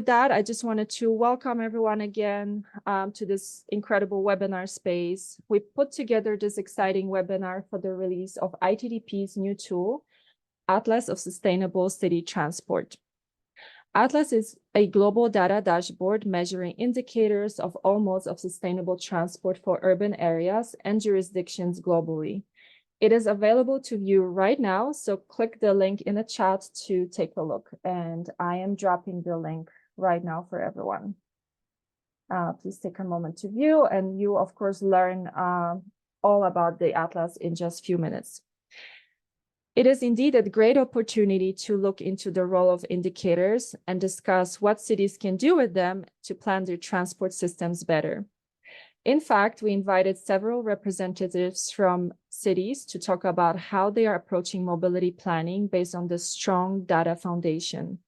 that, I just wanted to welcome everyone again to this incredible webinar space. We put together this exciting webinar for the release of ITDP's new tool, Atlas of Sustainable City Transport. Atlas is a global data dashboard measuring indicators of all modes of sustainable transport for urban areas and jurisdictions globally. It is available to view right now, so click the link in the chat to take a look. And I am dropping the link right now for everyone. Please take a moment to view, and you, of course, learn all about the Atlas in just a few minutes. It is indeed a great opportunity to look into the role of indicators and discuss what cities can do with them to plan their transport systems better. In fact, we invited several representatives from cities to talk about how they are approaching mobility planning based on the strong data foundation.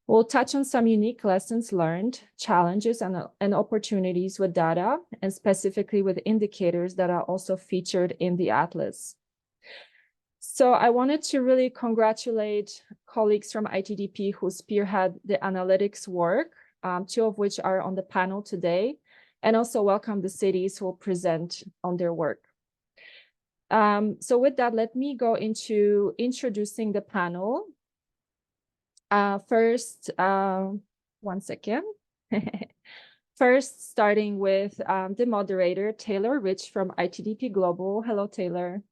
We'll touch on some unique lessons learned, challenges, and opportunities with data, and specifically with indicators that are also featured in the Atlas. So I wanted to really congratulate colleagues from ITDP who spearhead the analytics work, two of which are on the panel today, and also welcome the cities who will present on their work. So with that, let me go into introducing the panel. First, one second. First, starting with the moderator, Taylor Rich from ITDP Global. Hello, Taylor.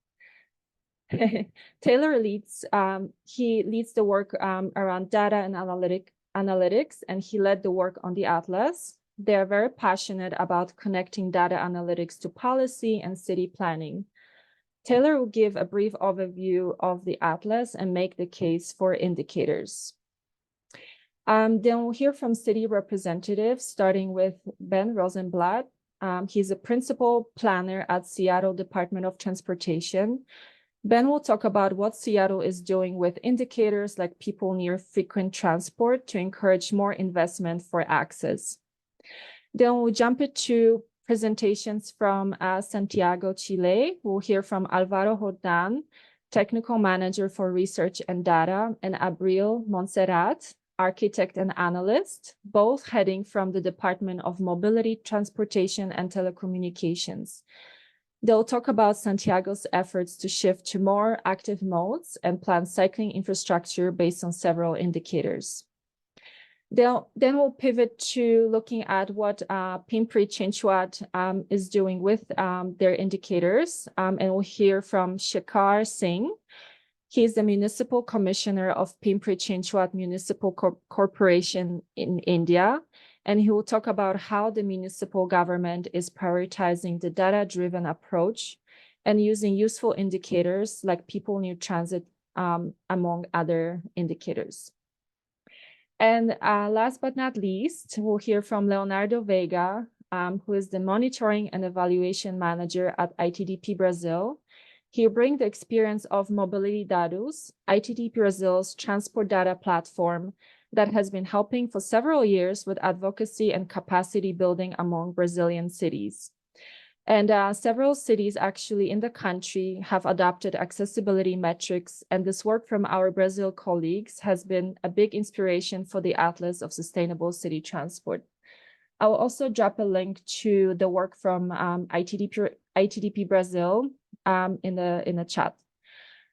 Taylor leads the work around data and analytics, and he led the work on the Atlas. They are very passionate about connecting data analytics to policy and city planning. Taylor will give a brief overview of the Atlas and make the case for indicators. Then we'll hear from city representatives, starting with Ben Rosenblatt. He's a principal planner at Seattle Department of Transportation. Ben will talk about what Seattle is doing with indicators like people near frequent transport to encourage more investment for access. Then we'll jump into presentations from Santiago, Chile. We'll hear from Alvaro Jordan, Technical Manager for Research and Data, and Abril Montserrat, Architect and Analyst, both heading from the Department of Mobility, Transportation, and Telecommunications. They'll talk about Santiago's efforts to shift to more active modes and plan cycling infrastructure based on several indicators. Then we'll pivot to looking at what Pimpri-Chinchwad is doing with their indicators, and we'll hear from Shekhar Singh. He's the Municipal Commissioner of Pimpri-Chinchwad Municipal Corporation in India, and he will talk about how the municipal government is prioritizing the data-driven approach and using useful indicators like people near transit, among other indicators. And last but not least, we'll hear from Leonardo Veiga, who is the Monitoring and Evaluation Manager at ITDP Brazil. He'll bring the experience of Mobility Dados, ITDP Brazil's transport data platform that has been helping for several years with advocacy and capacity building among Brazilian cities. And several cities actually in the country have adopted accessibility metrics, and this work from our Brazil colleagues has been a big inspiration for the Atlas of Sustainable City Transport. I will also drop a link to the work from ITDP Brazil in the chat.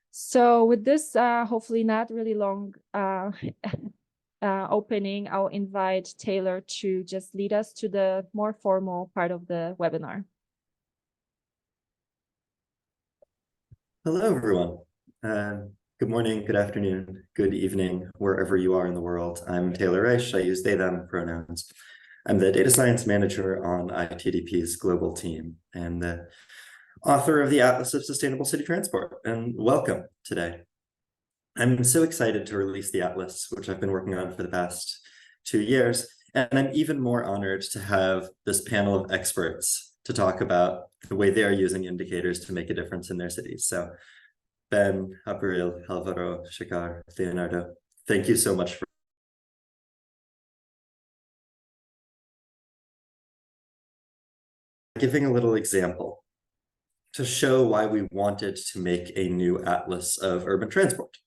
So with this, hopefully not really long opening, I'll invite Taylor to just lead us to the more formal part of the webinar. Hello, everyone. Good morning, good afternoon, good evening, wherever you are in the world. I'm Taylor Reich. I use they, them pronouns. I'm the data science manager on ITDP's global team and the author of the Atlas of Sustainable City Transport. And welcome today. I'm so excited to release the Atlas, which I've been working on for the past 2 years. And I'm even more honored to have this panel of experts to talk about the way they are using indicators to make a difference in their cities. So Ben, Abril, Alvaro, Shekhar, Leonardo, thank you so much for giving a little example to show why we wanted to make a new atlas of urban transport.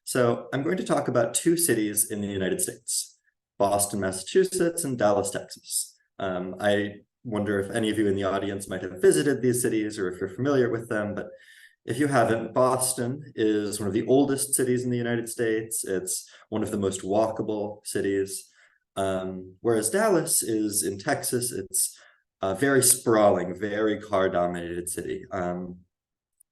So I'm going to talk about 2 cities in the United States, Boston, Massachusetts, and Dallas, Texas. I wonder if any of you in the audience might have visited these cities or if you're familiar with them, but if you haven't, Boston is one of the oldest cities in the United States. It's one of the most walkable cities, whereas Dallas is in Texas. It's a very sprawling, very car-dominated city.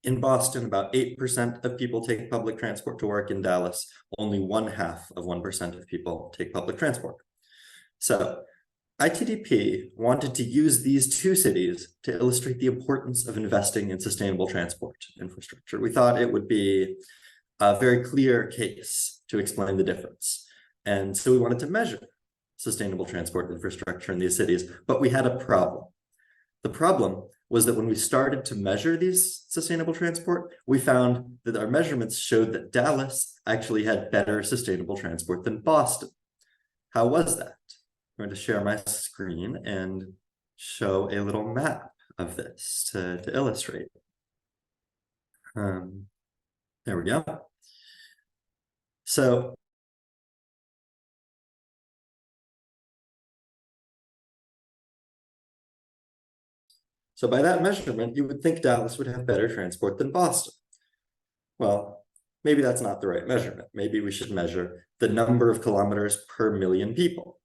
In Boston, about 8% of people take public transport to work. In Dallas, only 0.5% of people take public transport. So ITDP wanted to use these two cities to illustrate the importance of investing in sustainable transport infrastructure. We thought it would be a very clear case to explain the difference. And so we wanted to measure sustainable transport infrastructure in these cities, but we had a problem. The problem was that when we started to measure these sustainable transport, we found that our measurements showed that Dallas actually had better sustainable transport than Boston. How was that? I'm going to share my screen and show a little map of this to illustrate. There we go. So by that measurement, you would think Dallas would have better transport than Boston. Well, maybe that's not the right measurement. Maybe we should measure the number of kilometers per million people.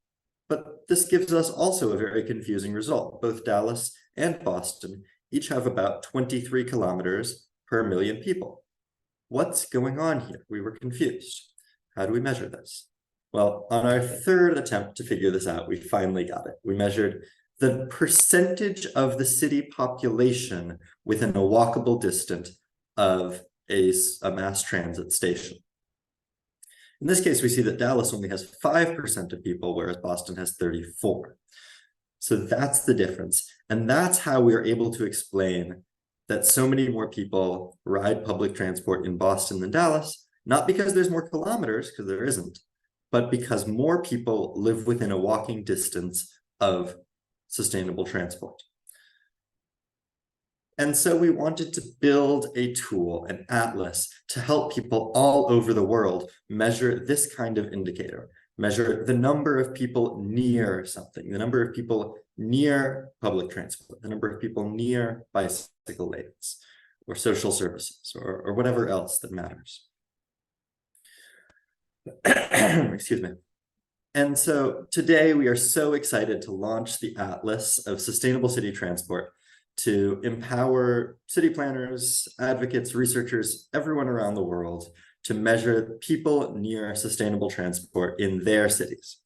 But this gives us also a very confusing result. Both Dallas and Boston each have about 23 kilometers per million people. What's going on here? We were confused. How do we measure this? Well, on our third attempt to figure this out, we finally got it. We measured the percentage of the city population within a walkable distance of a mass transit station. In this case, we see that Dallas only has 5% of people, whereas Boston has 34. So that's the difference. And that's how we are able to explain that so many more people ride public transport in Boston than Dallas, not because there's more kilometers, because there isn't, but because more people live within a walking distance of sustainable transport. And so we wanted to build a tool, an atlas, to help people all over the world measure this kind of indicator, measure the number of people near something, the number of people near public transport, the number of people near bicycle lanes or social services or whatever else that matters. Excuse me. And so today we are so excited to launch the Atlas of Sustainable City Transport to empower city planners, advocates, researchers, everyone around the world to measure people near sustainable transport in their cities.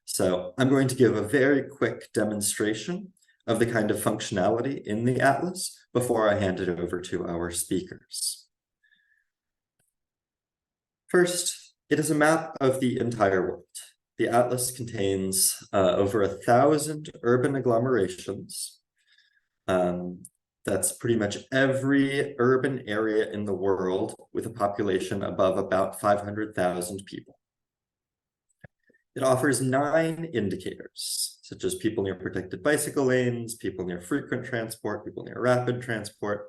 So I'm going to give a very quick demonstration of the kind of functionality in the Atlas before I hand it over to our speakers. First, it is a map of the entire world. The Atlas contains over 1,000 urban agglomerations. That's pretty much every urban area in the world with a population above about 500,000 people. It offers 9 indicators, such as people near protected bicycle lanes, people near frequent transport, people near rapid transport.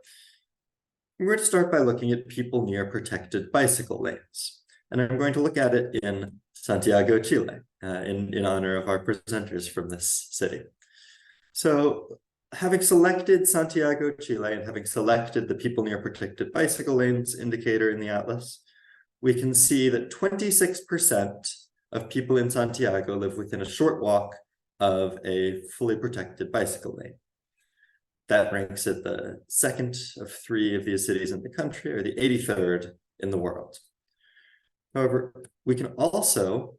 We're going to start by looking at people near protected bicycle lanes. And I'm going to look at it in Santiago, Chile, in honor of our presenters from this city. So having selected Santiago, Chile, and having selected the people near protected bicycle lanes indicator in the Atlas, we can see that 26% of people in Santiago live within a short walk of a fully protected bicycle lane. That ranks it the second of 3 of these cities in the country, or the 83rd in the world. However, we can also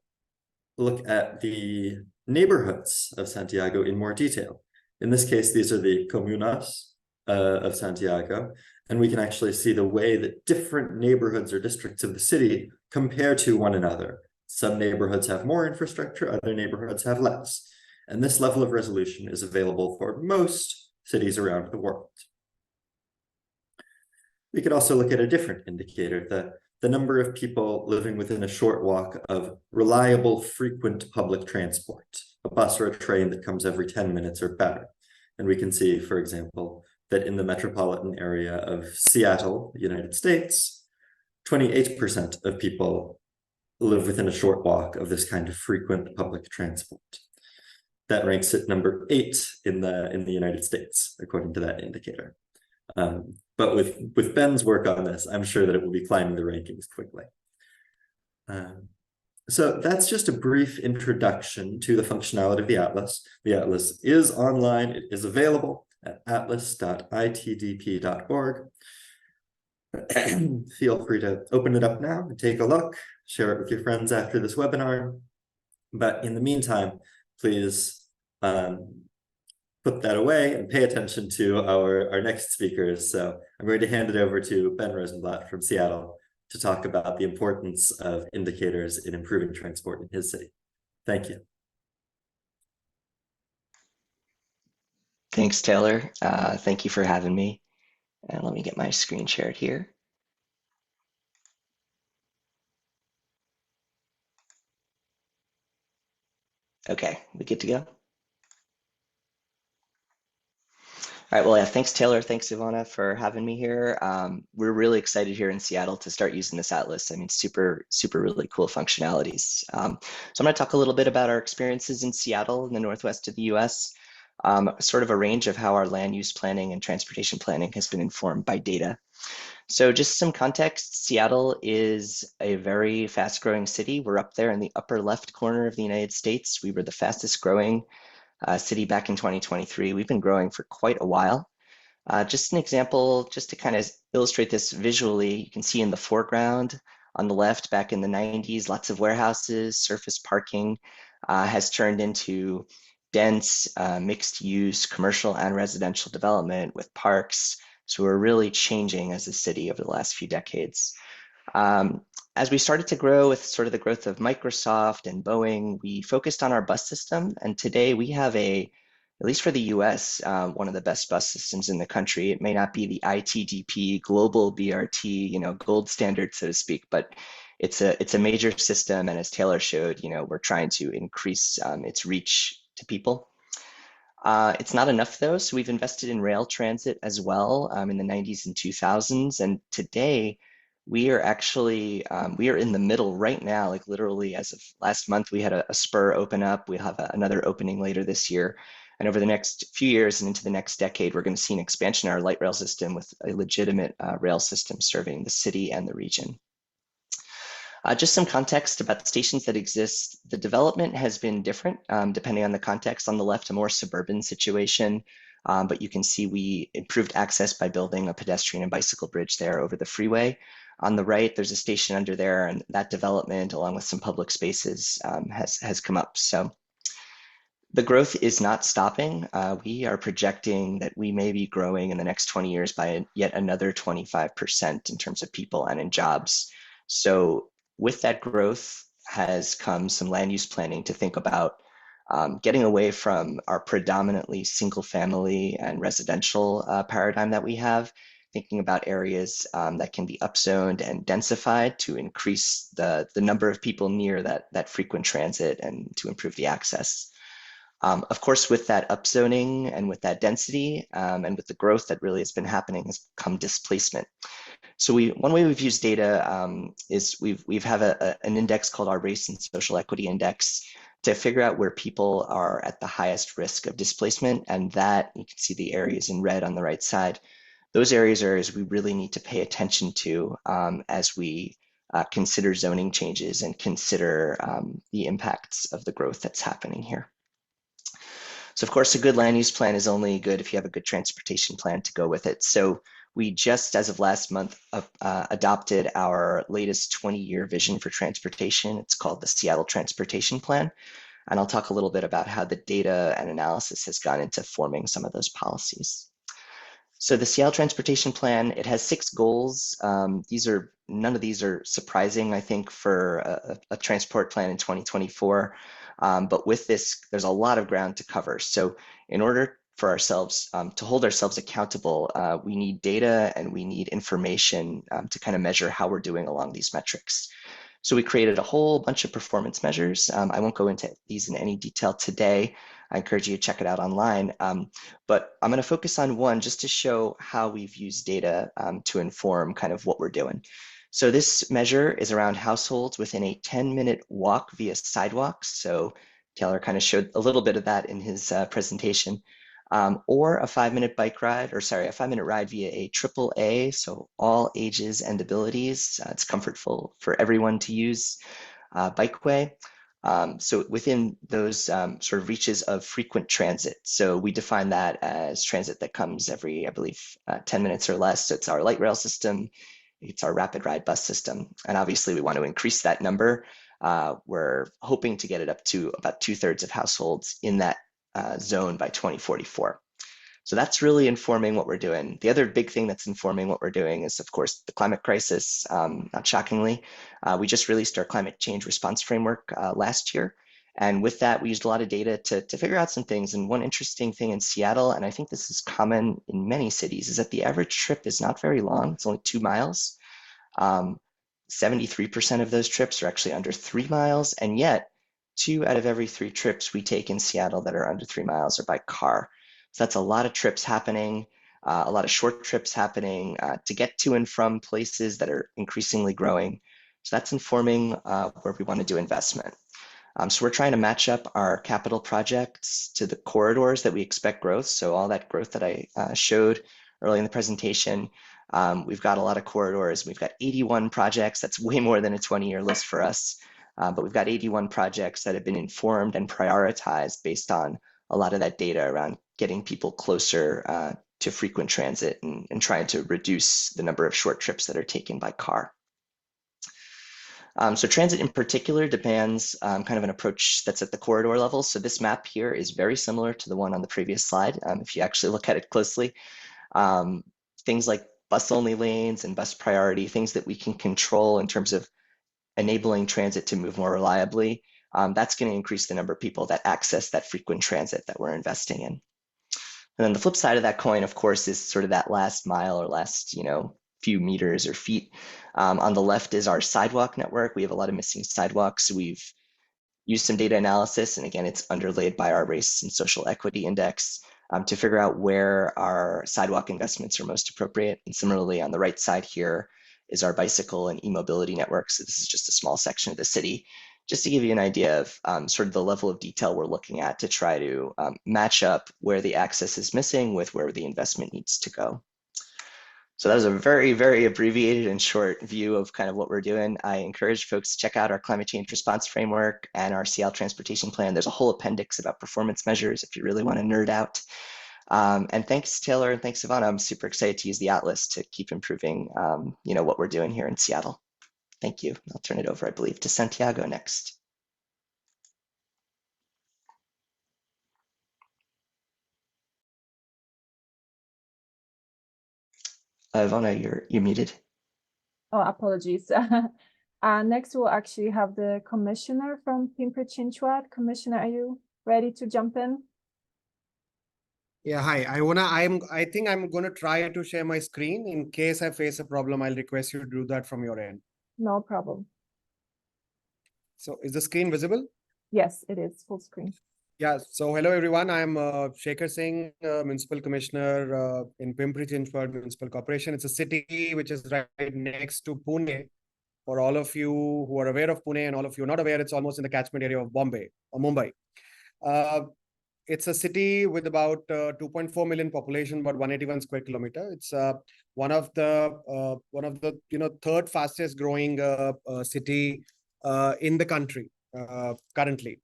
look at the neighborhoods of Santiago in more detail. In this case, these are the comunas of Santiago, and we can actually see the way that different neighborhoods or districts of the city compare to one another. Some neighborhoods have more infrastructure, other neighborhoods have less. And this level of resolution is available for most cities around the world. We could also look at a different indicator, the number of people living within a short walk of reliable, frequent public transport, a bus or a train that comes every 10 minutes or better. And we can see, for example, that in the metropolitan area of Seattle, United States, 28% of people live within a short walk of this kind of frequent public transport. That ranks it number 8 in the United States, according to that indicator. But with Ben's work on this, I'm sure that it will be climbing the rankings quickly. So that's just a brief introduction to the functionality of the Atlas. The Atlas is online. It is available at atlas.itdp.org. Feel free to open it up now and take a look, share it with your friends after this webinar. But in the meantime, please put that away and pay attention to our next speakers. So I'm going to hand it over to Ben Rosenblatt from Seattle to talk about the importance of indicators in improving transport in his city. Thank you. Thanks, Taylor. Thank you for having me. And let me get my screen shared here. Okay, we good to go? All right, well, yeah, thanks, Taylor. Thanks, Ivana, for having me here. We're really excited here in Seattle to start using this Atlas. I mean, super really cool functionalities. So I'm going to talk a little bit about our experiences in Seattle in the northwest of the US, sort of a range of how our land use planning and transportation planning has been informed by data. So just some context, Seattle is a very fast growing city. We're up there in the upper left corner of the United States. We were the fastest growing city back in 2023. We've been growing for quite a while. Just an example, just to kind of illustrate this visually, you can see in the foreground on the left, back in the 90s, lots of warehouses, surface parking has turned into dense mixed use commercial and residential development with parks. So we're really changing as a city over the last few decades. As we started to grow with sort of the growth of Microsoft and Boeing, we focused on our bus system. And today we have at least for the US, one of the best bus systems in the country. It may not be the ITDP global BRT, gold standard, so to speak, but it's a major system. And as Taylor showed, we're trying to increase its reach to people. It's not enough though, so we've invested in rail transit as well in the 90s and 2000s. And today, we are actually, we are in the middle right now, like literally as of last month, we had a spur open up. We'll have another opening later this year. And over the next few years and into the next decade, we're going to see an expansion in our light rail system with a legitimate rail system serving the city and the region. Just some context about the stations that exist. The development has been different depending on the context. On the left, a more suburban situation, but you can see we improved access by building a pedestrian and bicycle bridge there over the freeway. On the right, there's a station under there, and that development, along with some public spaces, has come up. So the growth is not stopping. We are projecting that we may be growing in the next 20 years by yet another 25% in terms of people and in jobs. So with that growth has come some land use planning to think about getting away from our predominantly single family and residential paradigm that we have, thinking about areas that can be upzoned and densified to increase the number of people near that frequent transit and to improve the access. Of course, with that upzoning and with that density and with the growth that really has been happening has come displacement. So one way we've used data is we've have an index called our Race and Social Equity Index to figure out where people are at the highest risk of displacement. And that, you can see the areas in red on the right side. Those areas are areas we really need to pay attention to as we consider zoning changes and consider the impacts of the growth that's happening here. So of course, a good land use plan is only good if you have a good transportation plan to go with it. So we just, as of last month, adopted our latest 20-year vision for transportation. It's called the Seattle Transportation Plan. And I'll talk a little bit about how the data and analysis has gone into forming some of those policies. So the Seattle Transportation Plan, it has 6 goals. None of these are surprising, I think, for a transport plan in 2024. But with this, there's a lot of ground to cover. So in order for ourselves to hold ourselves accountable, we need data and we need information to kind of measure how we're doing along these metrics. So we created a whole bunch of performance measures. I won't go into these in any detail today. I encourage you to check it out online. But I'm going to focus on one just to show how we've used data to inform kind of what we're doing. So this measure is around households within a 10-minute walk via sidewalks. So Taylor kind of showed a little bit of that in his presentation. Or a 5-minute bike ride, or sorry, a 5-minute ride via a AAA, so all ages and abilities. It's comfortable for everyone to use Bikeway. So within those sort of reaches of frequent transit. So we define that as transit that comes every, I believe, 10 minutes or less. So it's our light rail system, it's our rapid ride bus system. And obviously we want to increase that number. We're hoping to get it up to about 2/3 of households in that zone by 2044. So that's really informing what we're doing. The other big thing that's informing what we're doing is, of course, the climate crisis. Not shockingly, we just released our climate change response framework last year. And with that, we used a lot of data to figure out some things. And one interesting thing in Seattle, and I think this is common in many cities, is that the average trip is not very long. It's only 2 miles. 73% of those trips are actually under 3 miles. And yet, 2 out of every 3 trips we take in Seattle that are under 3 miles are by car. So that's a lot of trips happening, a lot of short trips happening to get to and from places that are increasingly growing. So that's informing where we want to do investment. So we're trying to match up our capital projects to the corridors that we expect growth. So all that growth that I showed early in the presentation, we've got a lot of corridors. We've got 81 projects. That's way more than a 20-year list for us. But we've got 81 projects that have been informed and prioritized based on a lot of that data around getting people closer to frequent transit and trying to reduce the number of short trips that are taken by car. So transit in particular demands kind of an approach that's at the corridor level. So this map here is very similar to the one on the previous slide. If you actually look at it closely, things like bus-only lanes and bus priority, things that we can control in terms of enabling transit to move more reliably, that's going to increase the number of people that access that frequent transit that we're investing in. And then the flip side of that coin, of course, is sort of that last mile or last, few meters or feet. On the left is our sidewalk network. We have a lot of missing sidewalks. We've used some data analysis, and again, it's underlaid by our race and social equity index to figure out where our sidewalk investments are most appropriate. And similarly, on the right side here is our bicycle and e-mobility network. So this is just a small section of the city, just to give you an idea of sort of the level of detail we're looking at to try to match up where the access is missing with where the investment needs to go. So that was a very, very abbreviated and short view of kind of what we're doing. I encourage folks to check out our climate change response framework and our Seattle transportation plan. There's a whole appendix about performance measures if you really want to nerd out. And thanks, Taylor, and thanks, Ivana. I'm super excited to use the Atlas to keep improving, what we're doing here in Seattle. Thank you. I'll turn it over, I believe, to Santiago next. Ivana, you're muted. Oh, apologies. Next, we'll actually have the commissioner from Pimpri-Chinchwad. Commissioner, are you ready to jump in? Yeah, hi. I think I'm gonna try to share my screen. In case I face a problem, I'll request you to do that from your end. No problem. So is the screen visible? Yes, it is full screen. Yeah, so hello everyone. I'm Shekhar Singh, Municipal Commissioner in Pimpri-Chinchwad Municipal Corporation. It's a city which is right next to Pune. For all of you who are aware of Pune and all of you not aware, it's almost in the catchment area of Bombay or Mumbai. It's a city with about 2.4 million population, about 181 square kilometer. It's one of the third fastest growing city in the country currently.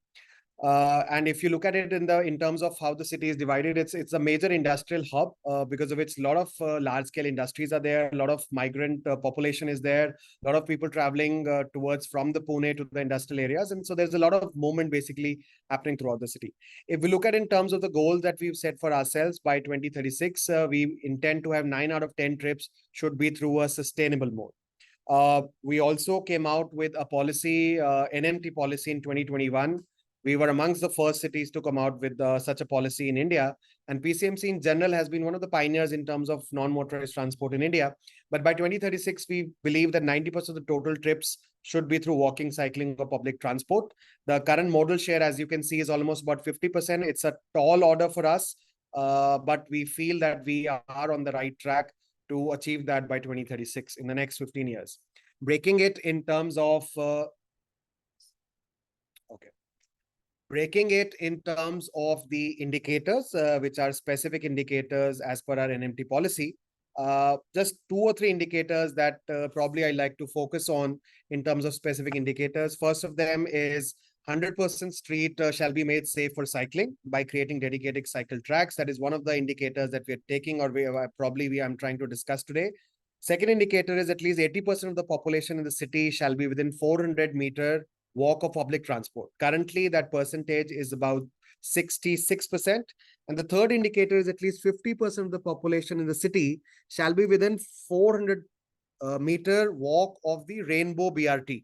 And if you look at it in terms of how the city is divided, it's a major industrial hub because of which a lot of large scale industries are there. A lot of migrant population is there. A lot of people traveling towards from the Pune to the industrial areas, and so there's a lot of movement basically happening throughout the city. If we look at in terms of the goals that we've set for ourselves by 2036, we intend to have 9 out of 10 trips should be through a sustainable mode. We also came out with a policy, NMT policy in 2021. We were amongst the first cities to come out with such a policy in India. And PCMC in general has been one of the pioneers in terms of non-motorized transport in India. But by 2036, we believe that 90% of the total trips should be through walking, cycling, or public transport. The current modal share, as you can see, is almost about 50%. It's a tall order for us, but we feel that we are on the right track to achieve that by 2036 in the next 15 years. breaking it in terms of the indicators, which are specific indicators as per our NMT policy. Just 2 or 3 indicators that probably I like to focus on in terms of specific indicators. First of them is 100% street shall be made safe for cycling by creating dedicated cycle tracks. That is one of the indicators that we are taking, or I'm trying to discuss today. Second indicator is at least 80% of the population in the city shall be within 400-meter walk of public transport. Currently, that percentage is about 66%. And the third indicator is at least 50% of the population in the city shall be within 400-meter walk of the Rainbow BRT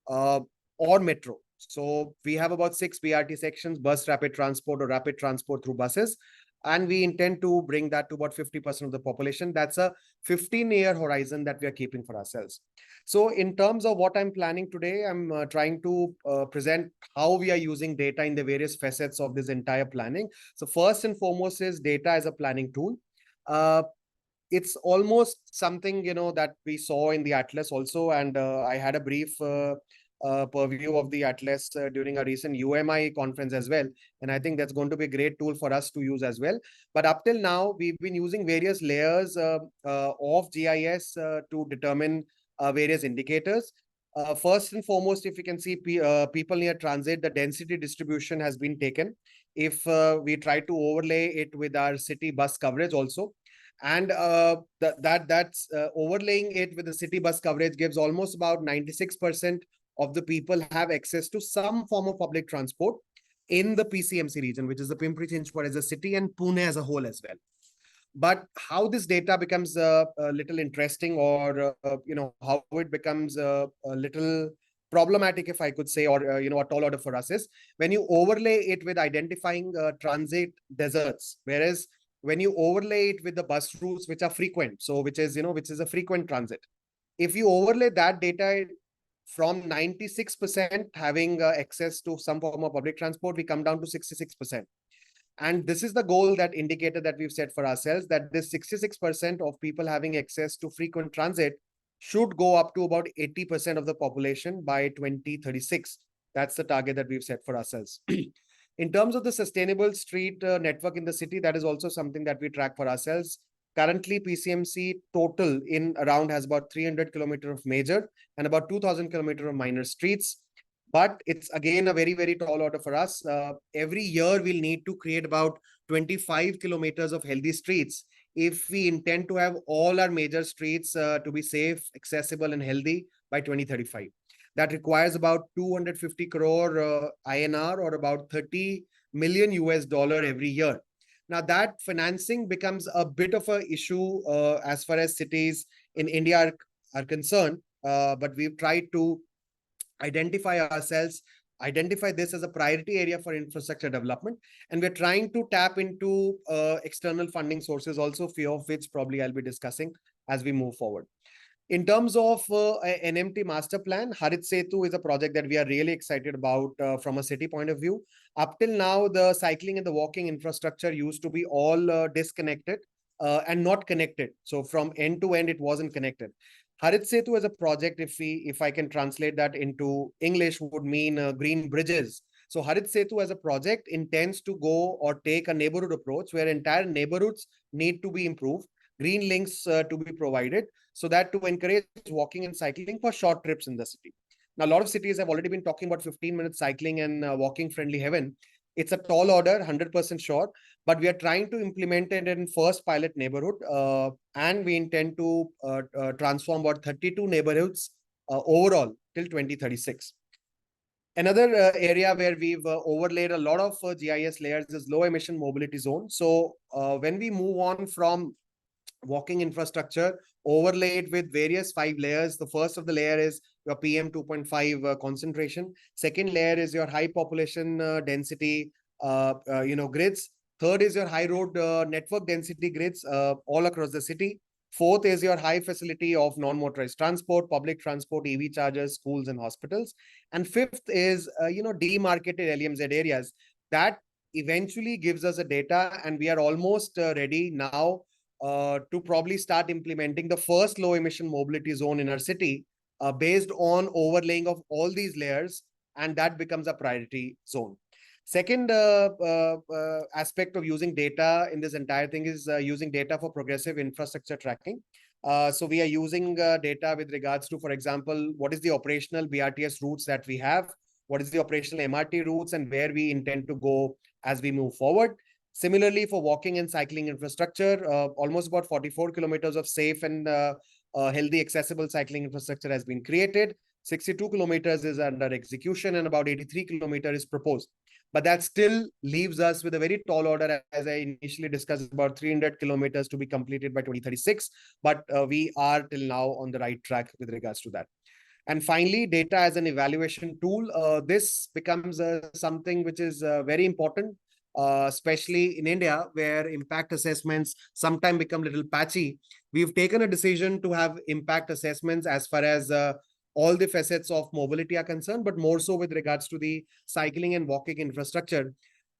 or metro. So we have about 6 BRT sections, bus rapid transport or rapid transport through buses. And we intend to bring that to about 50% of the population. That's a 15-year horizon that we are keeping for ourselves. So in terms of what I'm planning today, I'm trying to present how we are using data in the various facets of this entire planning. So first and foremost is data as a planning tool. It's almost something, that we saw in the Atlas also. And I had a brief purview of the Atlas during a recent UMI conference as well. And I think that's going to be a great tool for us to use as well. But up till now, we've been using various layers of GIS to determine various indicators. First and foremost, if you can see people near transit, the density distribution has been taken. If we try to overlay it with our city bus coverage also, and that's overlaying it with the city bus coverage gives almost about 96% of the people have access to some form of public transport in the PCMC region, which is the Pimpri-Chinchwad as a city and Pune as a whole as well. But how this data becomes a little interesting, or how it becomes a little problematic, if I could say, or a tall order for us, is when you overlay it with identifying transit deserts, whereas when you overlay it with the bus routes which are frequent, so which is a frequent transit, if you overlay that data from 96% having access to some form of public transport, we come down to 66%. And this is the goal, that indicator that we've set for ourselves, that this 66% of people having access to frequent transit should go up to about 80% of the population by 2036. That's the target that we've set for ourselves. In terms of the sustainable street network in the city, that is also something that we track for ourselves. Currently, PCMC total in around has about 300 kilometers of major and about 2,000 kilometers of minor streets. But it's again a very, very tall order for us. Every year, we'll need to create about 25 kilometers of healthy streets if we intend to have all our major streets to be safe, accessible, and healthy by 2035. That requires about 250 crore INR, or about $30 million every year. Now, that financing becomes a bit of an issue as far as cities in India are concerned. But we've tried to identify this as a priority area for infrastructure development. And we're trying to tap into external funding sources also, few of which probably I'll be discussing as we move forward. In terms of NMT master plan, Harit Setu is a project that we are really excited about from a city point of view. Up till now, the cycling and the walking infrastructure used to be all disconnected and not connected. So from end to end, it wasn't connected. Harit Setu as a project, if I can translate that into English, would mean green bridges. So Harit Setu as a project intends to go or take a neighborhood approach where entire neighborhoods need to be improved, green links to be provided, so that to encourage walking and cycling for short trips in the city. Now, a lot of cities have already been talking about 15-minute cycling and walking friendly heaven. It's a tall order, 100% sure, but we are trying to implement it in first pilot neighborhood, and we intend to transform about 32 neighborhoods overall till 2036. Another area where we've overlaid a lot of GIS layers is low emission mobility zone. So when we move on from walking infrastructure, overlay it with various 5 layers. The first of the layer is your PM 2.5 concentration. Second layer is your high population density, grids. Third is your high road network density grids all across the city. Fourth is your high facility of non-motorized transport, public transport, EV chargers, schools, and hospitals. And fifth is, demarcated LMZ areas. That eventually gives us a data, and we are almost ready now to probably start implementing the first low emission mobility zone in our city based on overlaying of all these layers, and that becomes a priority zone. Second aspect of using data in this entire thing is using data for progressive infrastructure tracking. So we are using data with regards to, for example, what is the operational BRTS routes that we have, what is the operational MRT routes, and where we intend to go as we move forward. Similarly, for walking and cycling infrastructure, almost about 44 kilometers of safe and healthy, accessible cycling infrastructure has been created. 62 kilometers is under execution, and about 83 kilometers is proposed. But that still leaves us with a very tall order, as I initially discussed, about 300 kilometers to be completed by 2036. But we are till now on the right track with regards to that. And finally, data as an evaluation tool. This becomes something which is very important, especially in India, where impact assessments sometimes become a little patchy. We've taken a decision to have impact assessments as far as all the facets of mobility are concerned, but more so with regards to the cycling and walking infrastructure.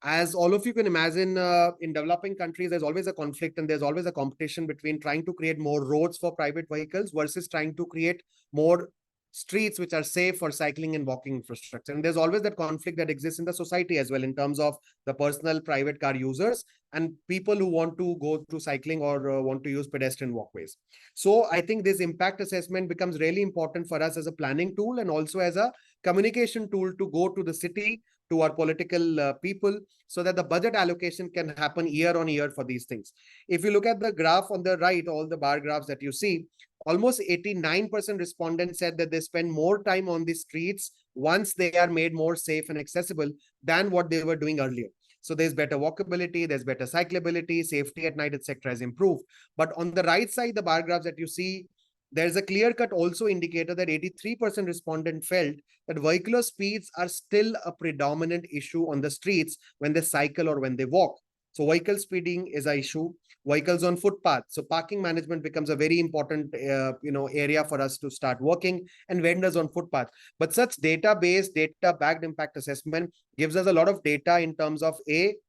As all of you can imagine, in developing countries, there's always a conflict and there's always a competition between trying to create more roads for private vehicles versus trying to create more streets which are safe for cycling and walking infrastructure. And there's always that conflict that exists in the society as well, in terms of the personal private car users and people who want to go to cycling or want to use pedestrian walkways. So I think this impact assessment becomes really important for us as a planning tool and also as a communication tool to go to the city, to our political people, so that the budget allocation can happen year on year for these things. If you look at the graph on the right, all the bar graphs that you see, almost 89% respondents said that they spend more time on the streets once they are made more safe and accessible than what they were doing earlier. So there's better walkability, there's better cyclability, safety at night, etc. has improved. But on the right side, the bar graphs that you see, there's a clear-cut also indicator that 83% respondent felt that vehicular speeds are still a predominant issue on the streets when they cycle or when they walk. So vehicle speeding is an issue. Vehicles on footpath. So parking management becomes a very important area for us to start working, and vendors on footpath. But such data-based, data-backed impact assessment gives us a lot of data in terms of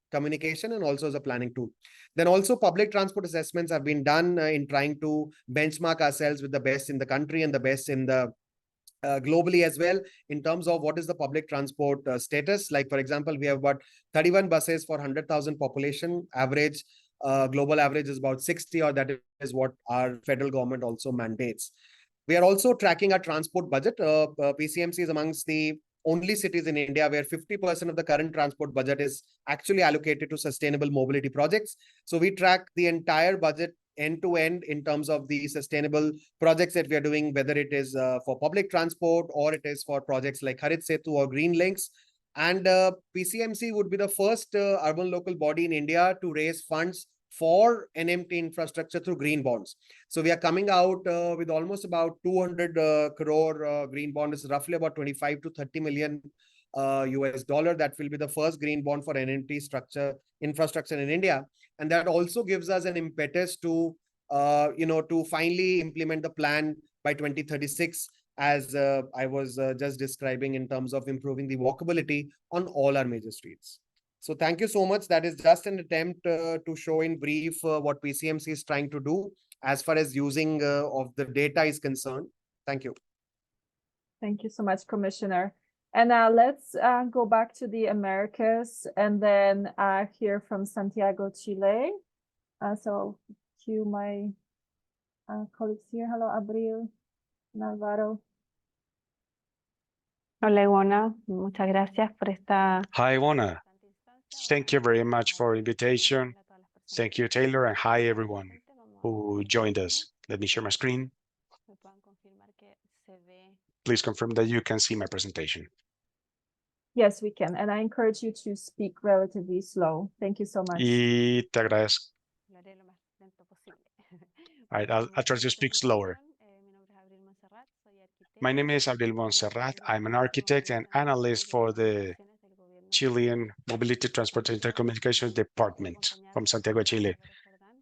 communication and also as a planning tool. Then also public transport assessments have been done in trying to benchmark ourselves with the best in the country and the best in the globally as well, in terms of what is the public transport status. Like, for example, we have about 31 buses for 100,000 population. Average global average is about 60, or that is what our federal government also mandates. We are also tracking our transport budget. PCMC is amongst the only cities in India where 50% of the current transport budget is actually allocated to sustainable mobility projects. So we track the entire budget end to end in terms of the sustainable projects that we are doing, whether it is for public transport or it is for projects like Harit Setu or Green Links. And PCMC would be the first urban local body in India to raise funds for NMT infrastructure through green bonds. So we are coming out with almost about 200 crore green bond. It's roughly about 25 to 30 million US dollar. That will be the first green bond for NMT infrastructure in India. And that also gives us an impetus to, to finally implement the plan by 2036, as I was just describing, in terms of improving the walkability on all our major streets. So thank you so much. That is just an attempt to show in brief what PCMC is trying to do as far as using of the data is concerned. Thank you. Thank you so much, Commissioner. And let's go back to the Americas and then hear from Santiago, Chile. So cue my colleagues here. Hello, Abril and Alvaro. Hola, Ivona. Muchas gracias por esta. Hi, Ivona. Thank you very much for invitation. Thank you, Taylor, and hi, everyone who joined us. Let me share my screen. Please confirm that you can see my presentation. Yes, we can. And I encourage you to speak relatively slow. Thank you so much. Y te agradezco. All right, I'll try to speak slower. My name is Abril Montserrat. I'm an architect and analyst for the Chilean Mobility, Transport, and Telecommunications Department from Santiago, Chile.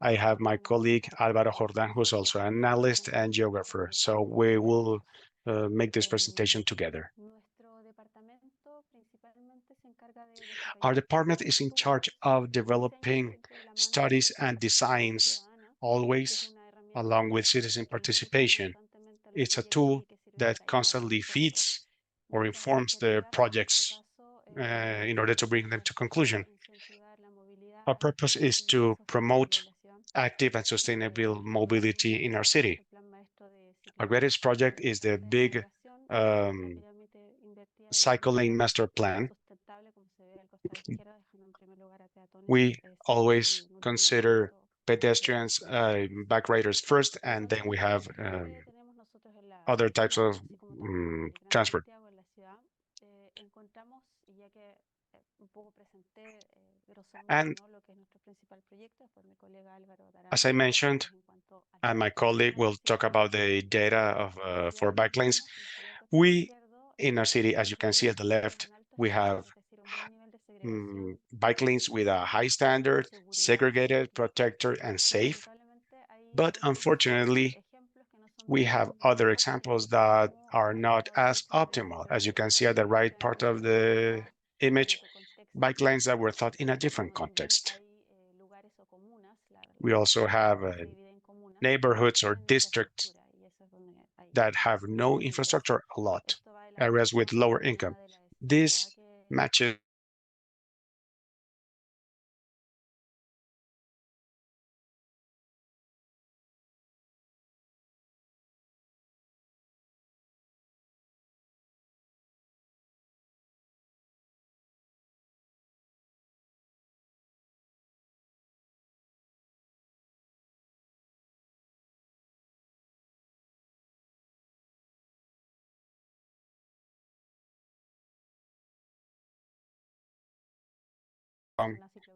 I have my colleague Álvaro Jordán, who's also an analyst and geographer. So we will make this presentation together. Our department is in charge of developing studies and designs, always along with citizen participation. It's a tool that constantly feeds or informs the projects in order to bring them to conclusion. Our purpose is to promote active and sustainable mobility in our city. Our greatest project is the big cycle lane master plan. We always consider pedestrians, bike riders first, and then we have other types of transport. And as I mentioned, and my colleague will talk about the data of for bike lanes, we in our city, as you can see at the left, we have bike lanes with a high standard, segregated, protected, and safe. But unfortunately, we have other examples that are not as optimal. As you can see at the right part of the image, bike lanes that were thought in a different context. We also have neighborhoods or districts that have no infrastructure a lot, areas with lower income. This matches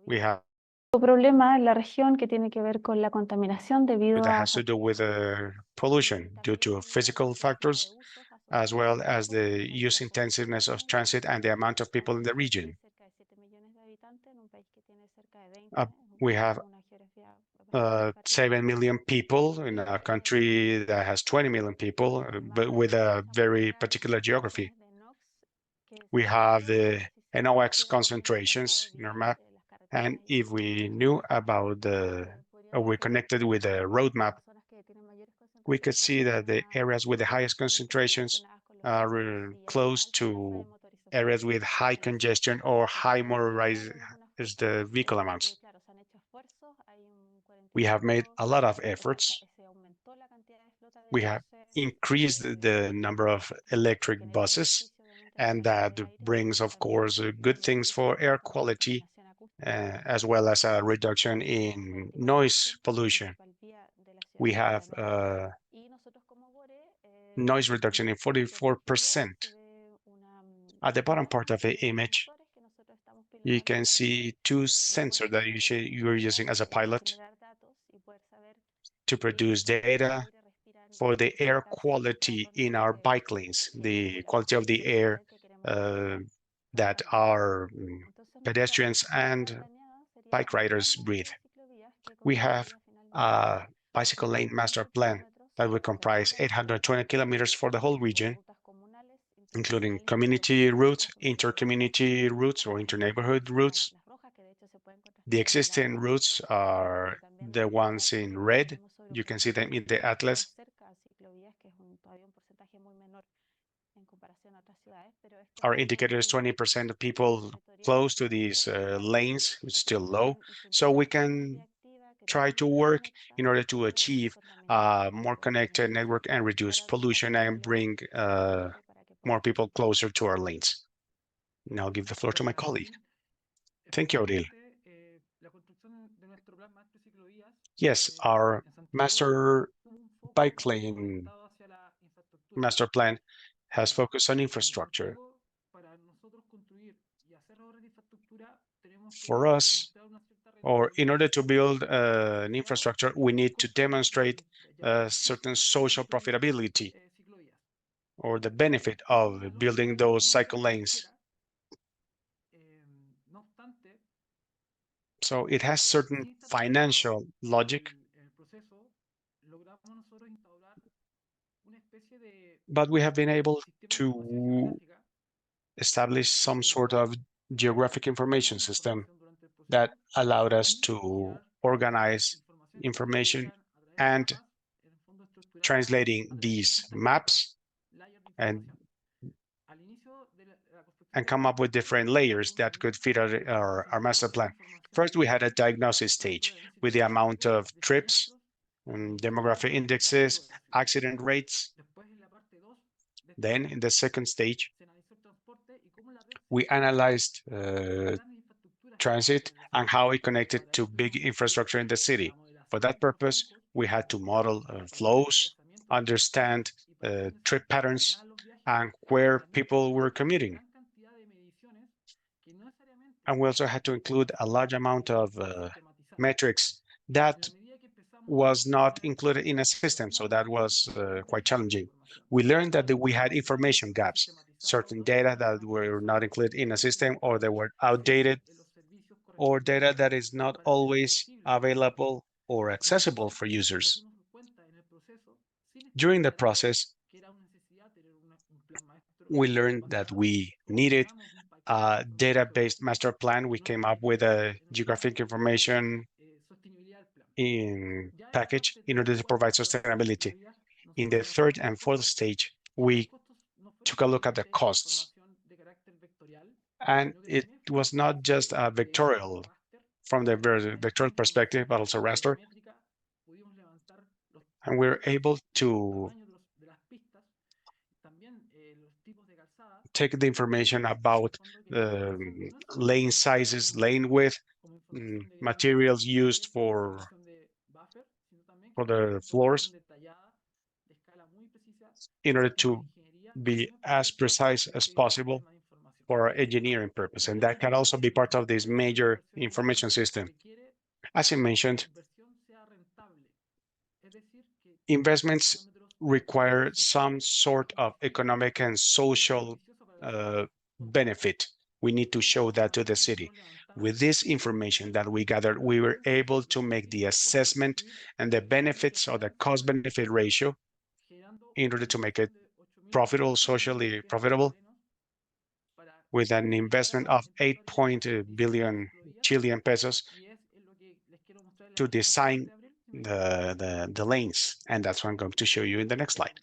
we have problema en la región que tiene que ver con la contaminación debido that a has to do with pollution due to physical factors, as well as the use intensiveness of transit and the amount of people in the region. We have 7 million people in a country that has 20 million people, but with a very particular geography. We have the NOx concentrations in our map. And if we knew about we're connected with a roadmap, we could see that the areas with the highest concentrations are close to areas with high congestion or high motorized the vehicle amounts. We have made a lot of efforts. We have increased the number of electric buses, and that brings, of course, good things for air quality, as well as a reduction in noise pollution. We have noise reduction in 44%. At the bottom part of the image, you can see two sensors that you're using as a pilot to produce data for the air quality in our bike lanes, the quality of the air that our pedestrians and bike riders breathe. We have a bicycle lane master plan that will comprise 820 kilometers for the whole region, including community routes, inter-community routes or inter-neighborhood routes. The existing routes are the ones in red. You can see them in the atlas. Our indicator is 20% of people close to these lanes, it's still low. So we can try to work in order to achieve a more connected network and reduce pollution and bring more people closer to our lanes. Now I'll give the floor to my colleague. Thank you, Aurel. Yes, our master bike lane master plan has focused on infrastructure. For us, or in order to build an infrastructure, we need to demonstrate certain social profitability or the benefit of building those cycle lanes. So it has certain financial logic, but we have been able to establish some sort of geographic information system that allowed us to organize information and translating these maps and come up with different layers that could fit our master plan. First, we had a diagnosis stage with the amount of trips, demographic indexes, accident rates. Then in the second stage, we analyzed transit and how it connected to big infrastructure in the city. For that purpose, we had to model flows, understand trip patterns, and where people were commuting. And we also had to include a large amount of metrics that was not included in a system, so that was quite challenging. We learned that we had information gaps, certain data that were not included in a system, or they were outdated, or data that is not always available or accessible for users. During the process, we learned that we needed a data-based master plan. We came up with a geographic information in package in order to provide sustainability. In the third and fourth stage, we took a look at the costs. And it was not just a vectorial from the vectorial perspective, but also raster. And we're able to take the information about lane sizes, lane width, materials used for the floors in order to be as precise as possible for our engineering purpose. And that can also be part of this major information system. As I mentioned, investments require some sort of economic and social benefit. We need to show that to the city. With this information that we gathered, we were able to make the assessment and the benefits or the cost-benefit ratio in order to make it profitable, socially profitable, with an investment of 8 billion Chilean pesos to design the lanes. And that's what I'm going to show you in the next slide.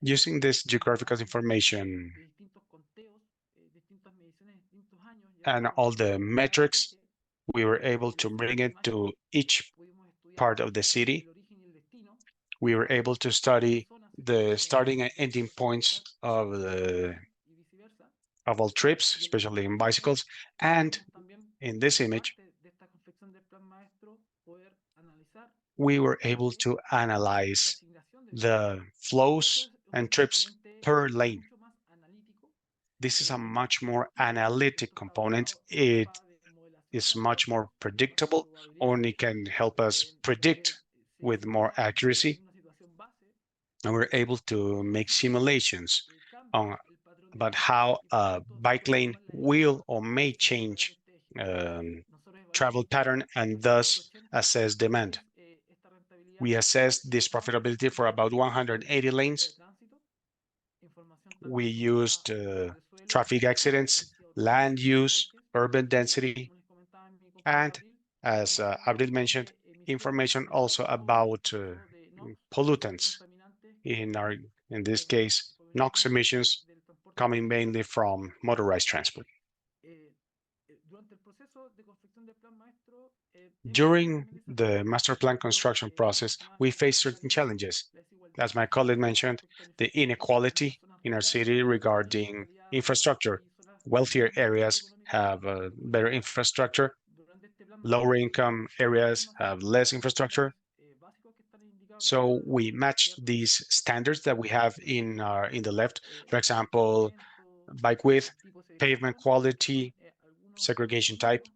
Using this geographical information and all the metrics, we were able to bring it to each part of the city. We were able to study the starting and ending points of all trips, especially in bicycles. And in this image, we were able to analyze the flows and trips per lane. This is a much more analytic component. It is much more predictable, only can help us predict with more accuracy. And we're able to make simulations on about how a bike lane will or may change travel pattern and thus assess demand. We assessed this profitability for about 180 lanes. We used traffic accidents, land use, urban density, and as Abril mentioned, information also about pollutants, in this case, NOx emissions coming mainly from motorized transport. During the master plan construction process, we faced certain challenges. As my colleague mentioned, the inequality in our city regarding infrastructure. Wealthier areas have better infrastructure. Lower income areas have less infrastructure. So we matched these standards that we have in the left, for example, bike width, pavement quality, segregation type.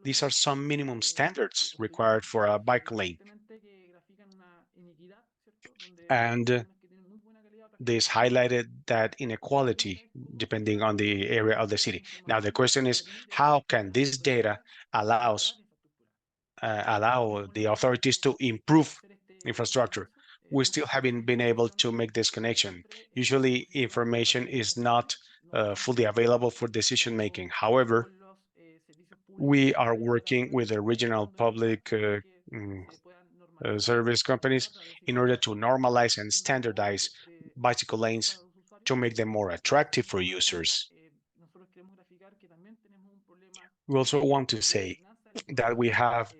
These are some minimum standards required for a bike lane. And this highlighted that inequality depending on the area of the city. Now, the question is, how can this data allow the authorities to improve infrastructure? We still haven't been able to make this connection. Usually, information is not fully available for decision making. However, we are working with the regional public service companies in order to normalize and standardize bicycle lanes to make them more attractive for users. We also want to say that we have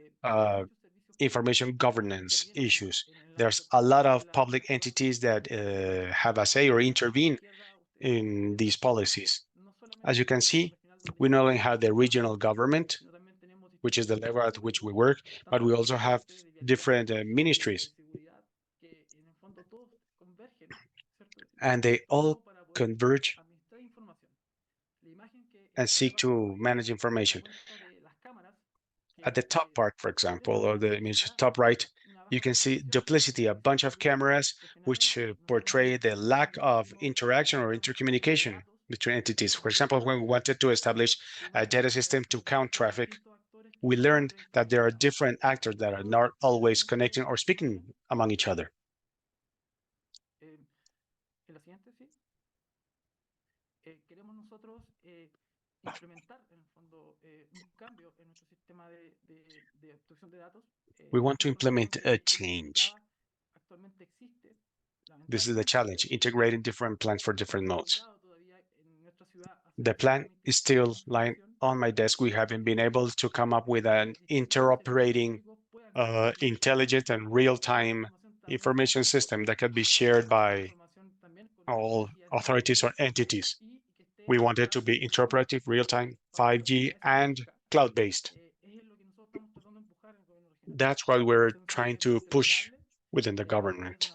information governance issues. There's a lot of public entities that have a say or intervene in these policies. As you can see, we not only have the regional government, which is the level at which we work, but we also have different ministries. And they all converge and seek to manage information. At the top part, for example, or the image top right, you can see duplicity, a bunch of cameras which portray the lack of interaction or intercommunication between entities. For example, when we wanted to establish a data system to count traffic, we learned that there are different actors that are not always connecting or speaking among each other. We want to implement a change. This is the challenge, integrating different plans for different modes. The plan is still lying on my desk. We haven't been able to come up with an interoperating, intelligent and real-time information system that can be shared by all authorities or entities. We want it to be interoperative, real-time, 5G, and cloud-based. That's what we're trying to push within the government.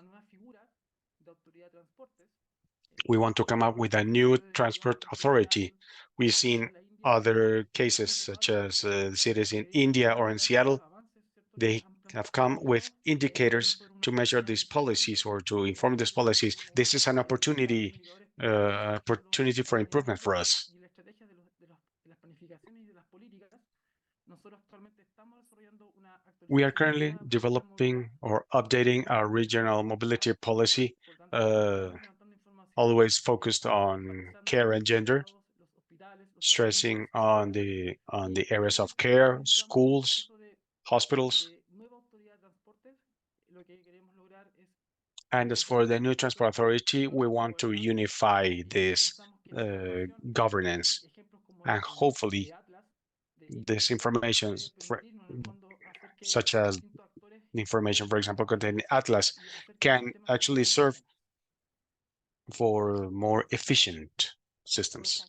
We want to come up with a new transport authority. We've seen other cases, such as cities in India or in Seattle. They have come with indicators to measure these policies or to inform these policies. This is an opportunity for improvement for us. We are currently developing or updating our regional mobility policy, always focused on care and gender, stressing on the areas of care, schools, hospitals. And as for the new transport authority, we want to unify this governance, and hopefully this information, such as the information, for example, contained in Atlas, can actually serve for more efficient systems.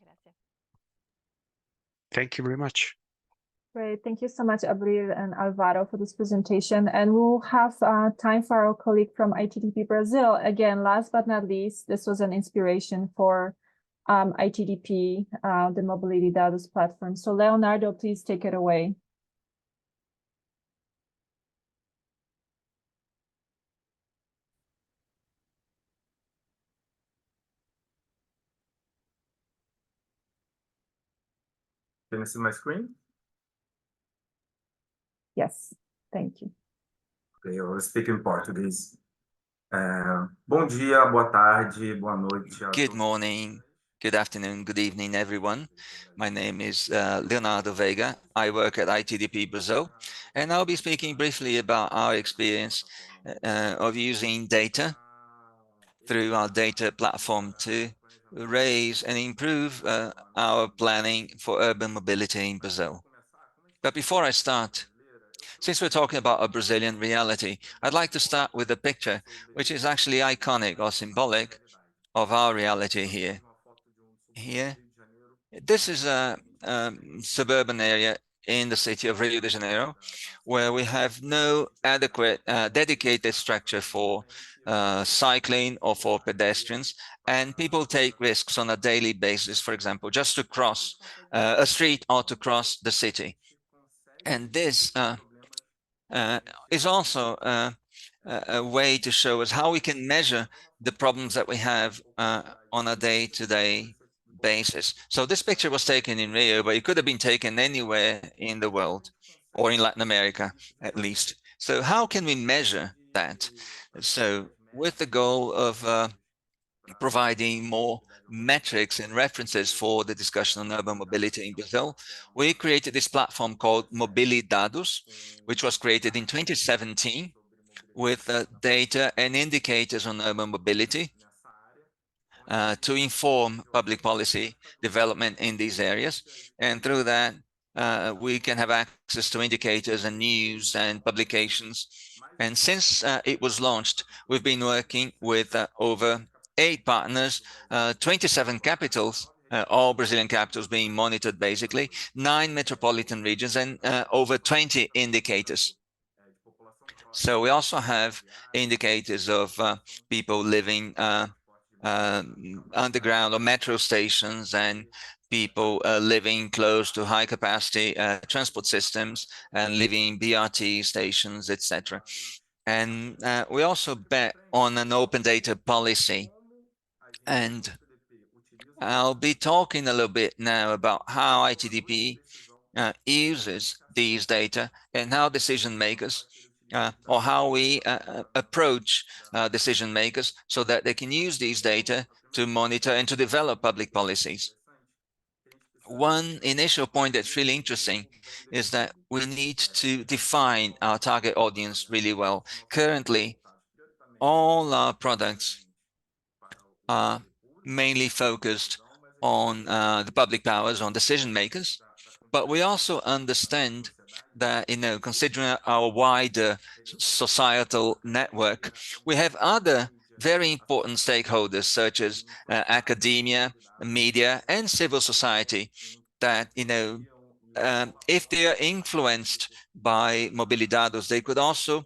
Thank you very much. Great. Thank you so much, Abril and Alvaro, for this presentation. And we'll have time for our colleague from ITDP Brazil. Again, last but not least, this was an inspiration for ITDP, the Mobility Dados platform. So Leonardo, please take it away. Can you see my screen? Yes, thank you. Okay, eu vou speak in Portuguese. Bom dia, boa tarde, boa noite. Good morning, good afternoon, good evening, everyone. My name is Leonardo Veiga. I work at ITDP Brazil, and I'll be speaking briefly about our experience of using data through our data platform to raise and improve our planning for urban mobility in Brazil. But before I start, since we're talking about a Brazilian reality, I'd like to start with a picture which is actually iconic or symbolic of our reality here. This is a suburban area in the city of Rio de Janeiro, where we have no adequate dedicated structure for cycling or for pedestrians, and people take risks on a daily basis, for example, just to cross a street or to cross the city. And this is also a way to show us how we can measure the problems that we have on a day-to-day basis. So this picture was taken in Rio, but it could have been taken anywhere in the world, or in Latin America, at least. So how can we measure that? So with the goal of providing more metrics and references for the discussion on urban mobility in Brazil, we created this platform called Mobilidados, which was created in 2017 with data and indicators on urban mobility to inform public policy development in these areas. And through that, we can have access to indicators and news and publications. And since it was launched, we've been working with over 8 partners, 27 capitals, all Brazilian capitals being monitored basically, 9 metropolitan regions, and over 20 indicators. So we also have indicators of people living underground or metro stations and people living close to high capacity transport systems and living in BRT stations, etc. And we also bet on an open data policy. And I'll be talking a little bit now about how ITDP uses these data and how decision makers or how we approach decision makers so that they can use these data to monitor and to develop public policies. One initial point that's really interesting is that we need to define our target audience really well. Currently, all our products are mainly focused on the public powers, on decision makers, but we also understand that, considering our wider societal network, we have other very important stakeholders such as academia, media, and civil society that, if they are influenced by Mobilidados, they could also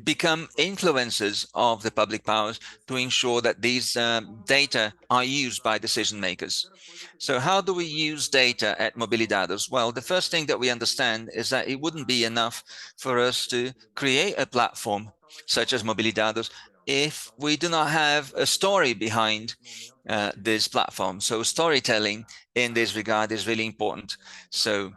become influencers of the public powers to ensure that these data are used by decision makers. So how do we use data at Mobilidados? Well, the first thing that we understand is that it wouldn't be enough for us to create a platform such as Mobilidados if we do not have a story behind this platform. So storytelling in this regard is really important. So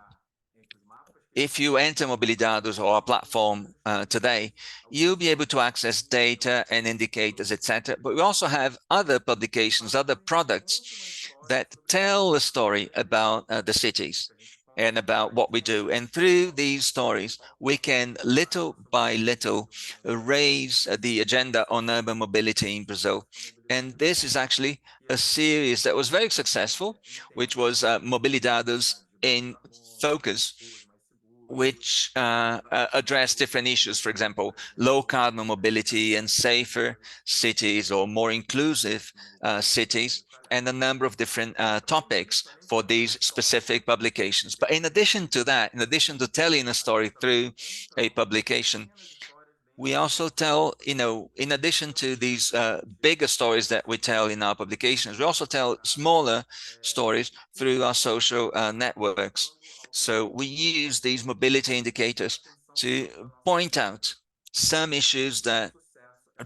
if you enter Mobilidados or our platform today, you'll be able to access data and indicators, etc. But we also have other publications, other products that tell a story about the cities and about what we do. And through these stories, we can little by little raise the agenda on urban mobility in Brazil. And this is actually a series that was very successful, which was Mobilidados in Focus, which address different issues, for example, low carbon mobility and safer cities or more inclusive cities, and a number of different topics for these specific publications. But in addition to that, in addition to telling a story through a publication, we also tell, in addition to these bigger stories that we tell in our publications, we also tell smaller stories through our social networks. So we use these mobility indicators to point out some issues that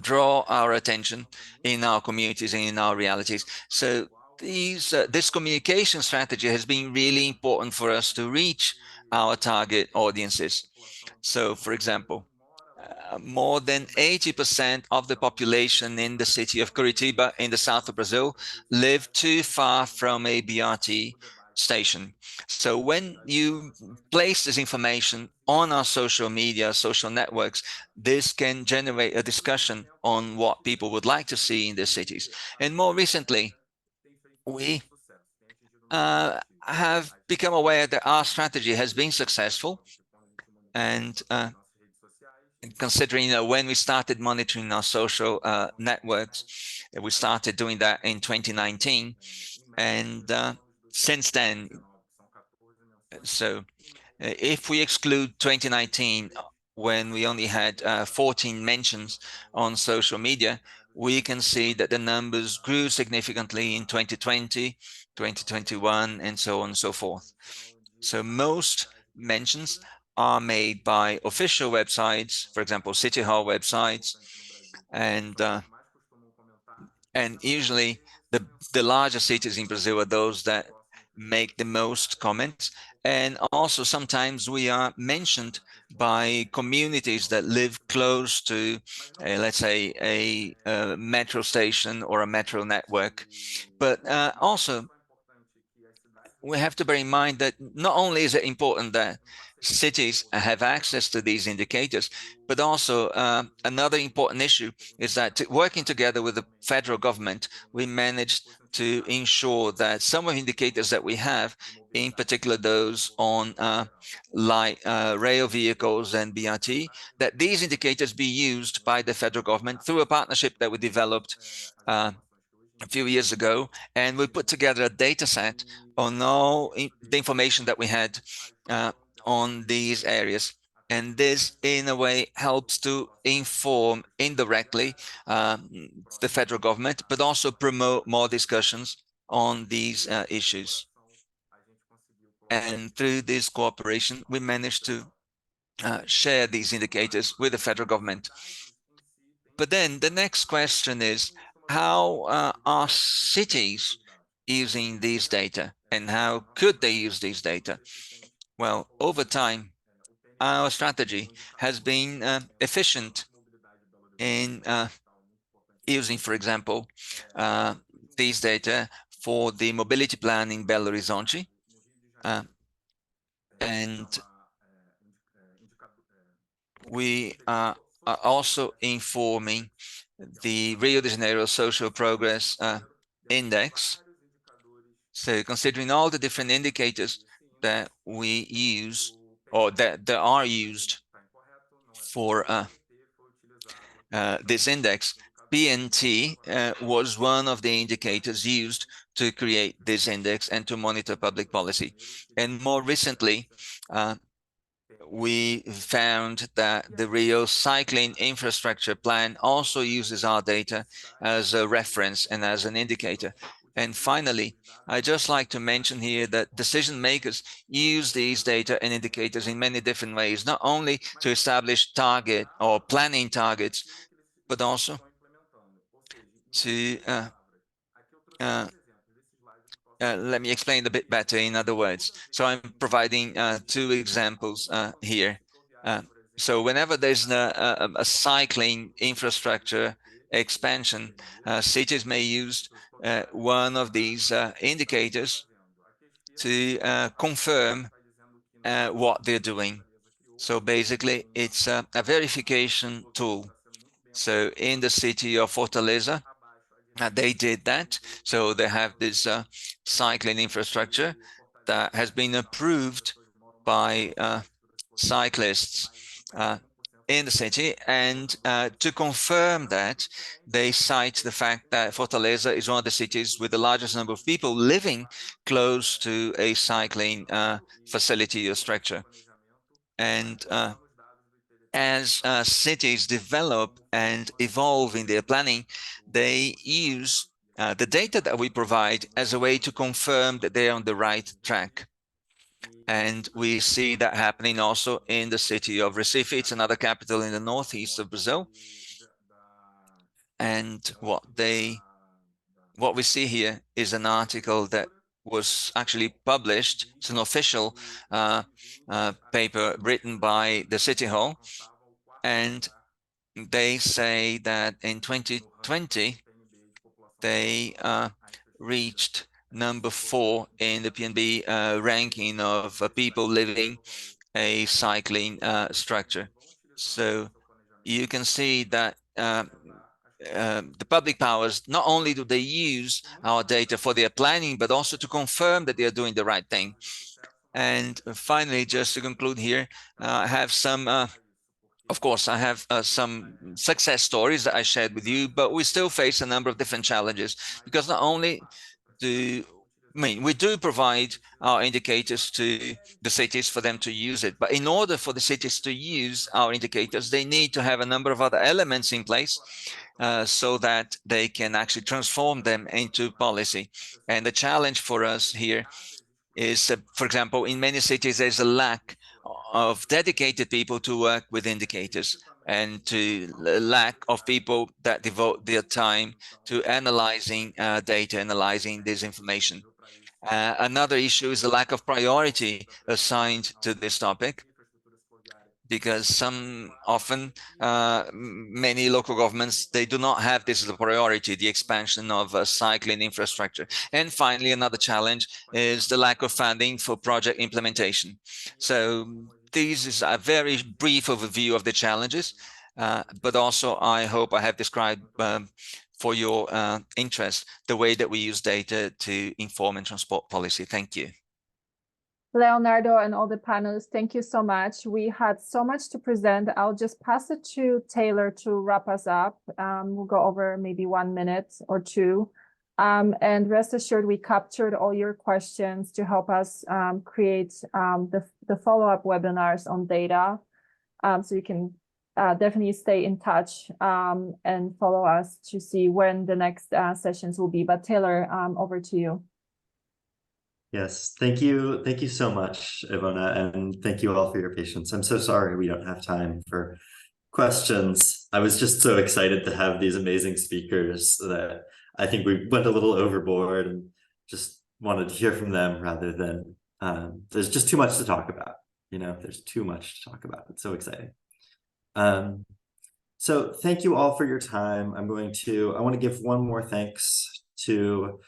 draw our attention in our communities and in our realities. So this communication strategy has been really important for us to reach our target audiences. So, for example, more than 80% of the population in the city of Curitiba in the south of Brazil live too far from a BRT station. So when you place this information on our social media, social networks, this can generate a discussion on what people would like to see in their cities. And more recently, we have become aware that our strategy has been successful. And considering when we started monitoring our social networks, we started doing that in 2019. And since then, so if we exclude 2019, when we only had 14 mentions on social media, we can see that the numbers grew significantly in 2020, 2021, and so on and so forth. So most mentions are made by official websites, for example, City Hall websites, and usually the larger cities in Brazil are those that make the most comments, And also sometimes we are mentioned by communities that live close to, let's say, a metro station or a metro network. But also, we have to bear in mind that not only is it important that cities have access to these indicators, but also another important issue is that working together with the federal government, we managed to ensure that some of the indicators that we have, in particular those on light rail vehicles and BRT, that these indicators be used by the federal government through a partnership that we developed a few years ago, and we put together a data set on all the information that we had on these areas. And this, in a way, helps to inform indirectly the federal government, but also promote more discussions on these issues. And through this cooperation, we managed to share these indicators with the federal government. But then the next question is, how are cities using these data, and how could they use these data? Well, over time, our strategy has been efficient in using, for example, these data for the mobility plan in Belo Horizonte, and we are also informing the Rio de Janeiro Social Progress Index. So considering all the different indicators that we use or that are used for this index, PNT was one of the indicators used to create this index and to monitor public policy. And more recently, we found that the Rio Cycling Infrastructure Plan also uses our data as a reference and as an indicator. And finally, I'd just like to mention here that decision makers use these data and indicators in many different ways, not only to establish target or planning targets, but also to let me explain a bit better in other words. So I'm providing two examples here. So whenever there's a cycling infrastructure expansion, cities may use one of these indicators to confirm what they're doing. So basically, it's a verification tool. So in the city of Fortaleza, they did that. So they have this cycling infrastructure that has been approved by cyclists in the city. And to confirm that, they cite the fact that Fortaleza is one of the cities with the largest number of people living close to a cycling facility or structure. And as cities develop and evolve in their planning, they use the data that we provide as a way to confirm that they're on the right track. And we see that happening also in the city of Recife. It's another capital in the northeast of Brazil. And what we see here is an article that was actually published. It's an official paper written by the City Hall. And they say that in 2020, they reached number 4 in the PNB ranking of people living a cycling structure. So you can see that the public powers, not only do they use our data for their planning, but also to confirm that they are doing the right thing. And finally, just to conclude here, I have some of course, I have some success stories that I shared with you, but we still face a number of different challenges because not only we do provide our indicators to the cities for them to use it, but in order for the cities to use our indicators, they need to have a number of other elements in place so that they can actually transform them into policy. And the challenge for us here is, for example, in many cities, there's a lack of dedicated people to work with indicators and to lack of people that devote their time to analyzing data, analyzing this information. Another issue is the lack of priority assigned to this topic, because many local governments, they do not have this as a priority, the expansion of cycling infrastructure. And finally, another challenge is the lack of funding for project implementation. So this is a very brief overview of the challenges, but also I hope I have described for your interest the way that we use data to inform and transport policy. Thank you. Leonardo and all the panelists, thank you so much. We had so much to present. I'll just pass it to Taylor to wrap us up. We'll go over maybe 1 minute or two. And rest assured, we captured all your questions to help us create the follow-up webinars on data. So you can definitely stay in touch and follow us to see when the next sessions will be. But Taylor, over to you. Yes, thank you. Thank you so much, Ivona, and thank you all for your patience. I'm so sorry we don't have time for questions. I was just so excited to have these amazing speakers that I think we went a little overboard and just wanted to hear from them rather than, there's just too much to talk about. You know, there's too much to talk about. It's so exciting. So thank you all for your time. I want to give one more thanks to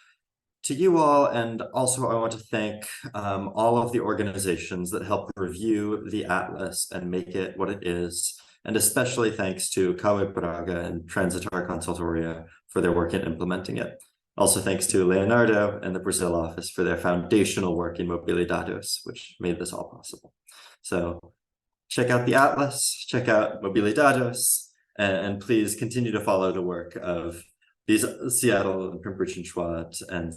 you all, and also I want to thank all of the organizations that helped review the Atlas and make it what it is, and especially thanks to CAUE Praga and Transitar Consultoria for their work in implementing it. Also thanks to Leonardo and the Brazil office for their foundational work in Mobilidados, which made this all possible. So check out the Atlas, check out Mobilidados, and please continue to follow the work of these Seattle and Pembrokeshire and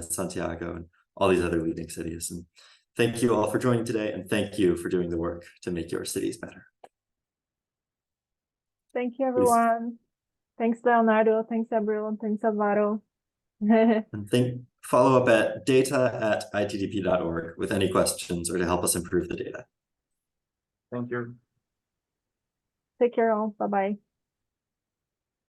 Santiago and all these other leading cities. And thank you all for joining today, and thank you for doing the work to make your cities better. Thank you, everyone. Thanks, Leonardo. Thanks, everyone. Thanks, Alvaro. And follow up at data@itdp.org with any questions or to help us improve the data. Thank you. Take care all. Bye-bye.